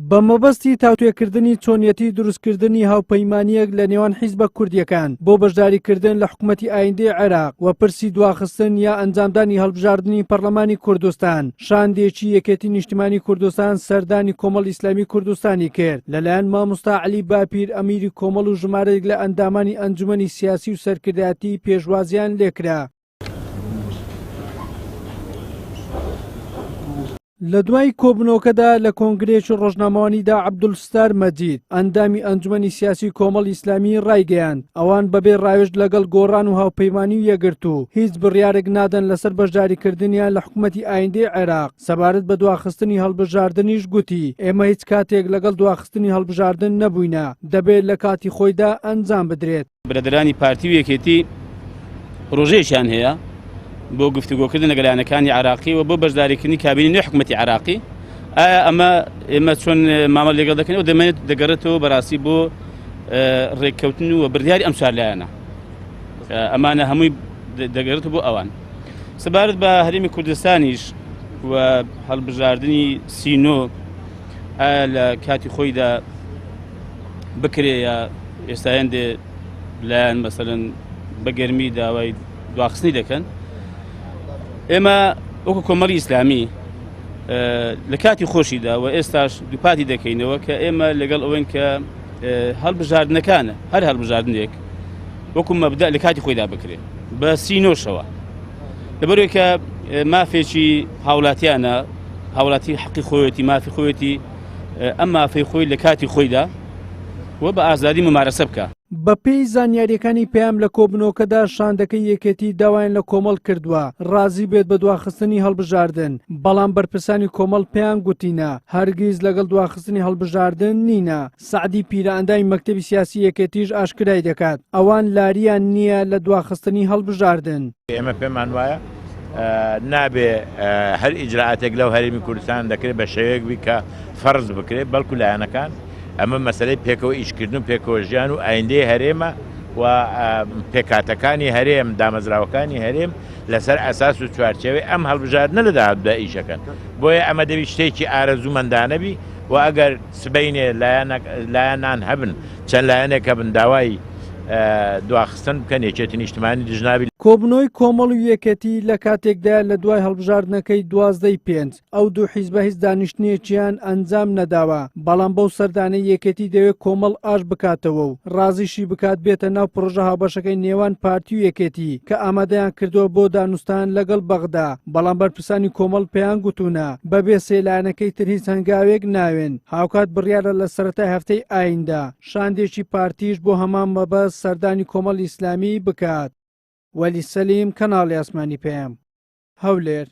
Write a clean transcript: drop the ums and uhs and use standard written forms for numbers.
بە مەبەستی تاوتوێکردنی چۆنیەتی دروستکردنی هاوپەیمانیەک لە نێوان حیزبە کوردیەکان بۆ بەشداریکردن لە حکوومەتی ئایندەی عێراق و پرسی دواخستن یا ئەنجامدانی هەڵبژاردننی پەرلەمانی کوردستان شاندێکی یەکێتی نیشتیمانی کوردستان سەردانی کۆمەڵ ئیسلامی کوردستانی کرد لەلایەن مامۆستا عەلی باپیر ئەمیری کۆمەڵ و ژمارەیەک لە ئەندامانی ئەنجومەنی سیاسی و سەرکردایەتی پێشوازیان لێکرا. لە دوای کۆبنەوەکەدا لە کۆنگرێکی ڕۆژنامەوانیدا عەبدولستار مەجید ئەندامی ئەنجومەنی سیاسی کۆمەڵ ئیسلامی ڕایگەیاند ئەوان بەبێ ڕاوێژ لەگەڵ گۆڕان و هاوپەیمانی و یەکگرتو و هیچ بڕیارێک نادەن لەسەر بەشداریکردنیان لە حکوومەتی ئایندەی عێراق. سەبارەت بە دواخستنی هەڵبژاردنیش گوتی ئێمە هیچ کاتێک لەگەڵ دواخستنی هەڵبژاردن نەبووینە، دەبێت لە کاتی خۆیدا ئەنجام بدرێت. برادرانی پارتی و یەکێتی ڕۆژەیەکیان هەیە بۆ گفتوگۆکردن لەگەلایەنەکانی عراقی و بۆ بەشداریکردنی کابینی نوێی حکوومەتی عراقی. ئێمە چۆن مامەڵ لەگەڵ دەکەین و دەمێت دەگەڕێتەوە بەڕاستی بۆ ڕێککەوتن و بڕیاری ئەم چوارلایەنە. ئەمانە هەمووی دەگەڕێتەوە بۆ ئەوان. سەبارەت بە هەرێمی کوردستانیش و هەڵبژاردننی سینۆ لە کاتی خۆیدا بکرێ یا ئێستا هێندێ لایەن مەسەڵەن بەگەرمی داوای دواخستنی دەکەن. ئێمە وەکو کۆمەڵی ئیسلامی لە کاتی خۆشیدا و ئێستاش دووپاتی دەکەینەوە کە ئێمە لەگەڵ ئەوەن کە هەڵبژاردنەکانە هەر هەڵبژاردنێک وەکو مەبدە لە کاتی خۆیدا بکرێت بە سینۆشەوە لەبەرەوەی کە مافێکی هاوڵاتیانە هاوڵاتی حەقی خۆیەتی مافی خۆیەتی ئەم مافەی خۆی لە کاتی خۆیدا و بە ئازادی ممارەسە بکە. بە پێی زانیاریەکانی پێیان لە کۆبنەوەکەدا شاندەکەی یەکێتی داوایان لە کۆمەڵ کردووە ڕازی بێت بە دواخستنی هەڵبژاردن، بەڵام بەرپرسانی کۆمەڵ پێیان گوتینە هەرگیز لەگەڵ دواخستنی هەڵبژاردن نینە. سعدی پیرە ئەندامی مەکتەبی سیاسی یەکێتیش ئاشکرای دەکات ئەوان لاریان نییە لە دواخستنی هەڵبژاردن. ئێمە پێمان وایە نابێ هەر ئیجراعاتێک لەو هەرێمی کوردستان دەکرێت بە شێوەیەک بی کە فەرز بکرێت بەڵکو لایەنەکان ئەمە مەسەلەی پێکەوە ئیشکردن و پێکەوە ژیان و ئایندەی هەرێمە و پێکاتەکانی هەرێم دامەزراوەکانی هەرێم لەسەر ئەساس و چوارچێوەی ئەم هەڵبژاردنە لە داهاتوودا ئیشەکەن. بۆیە ئەمە دەبی شتێکی ئارەزوومەندانەبی و ئەگەر سبەینێ لایەنان هەبن چەند لایەنێک هەبن داوای دواخستن بکەن یەکێتی نیشتیمانی دژنابی. کۆبنەوەی کۆمەڵ و یەکێتی لە کاتێکدا لە دوای هەڵبژاردنەکەی 12/5 ئەو دوو حیزبە هیچ دانیشتنیەکیان ئەنجام نەداوە، بەڵام بەو سەردانەی یەکێتی دەوێت کۆمەڵ ئاش بکاتەوە و ڕازیشی بکات بێتە ناو پڕۆژە هاوبەشەکەی نێوان پارتی و یەکێتی کە ئامادەیان کردووە بۆ دانوستان لەگەڵ بەغدا، بەڵام بەرپرسانی کۆمەڵ پێیان گوتوونە بەبێ سێلایەنەکەی تر هیچ هەنگاوێک ناوێن. هاوکات بڕیارە لە سەرەتای هەفتەی ئایندا شاندێکی پارتیش بۆ هەمان مەبەست سەردانی کۆمەڵ ئیسلامی بکات. وەلی سەلیم، کەناڵی ئاسمانی پێم، هەولێر.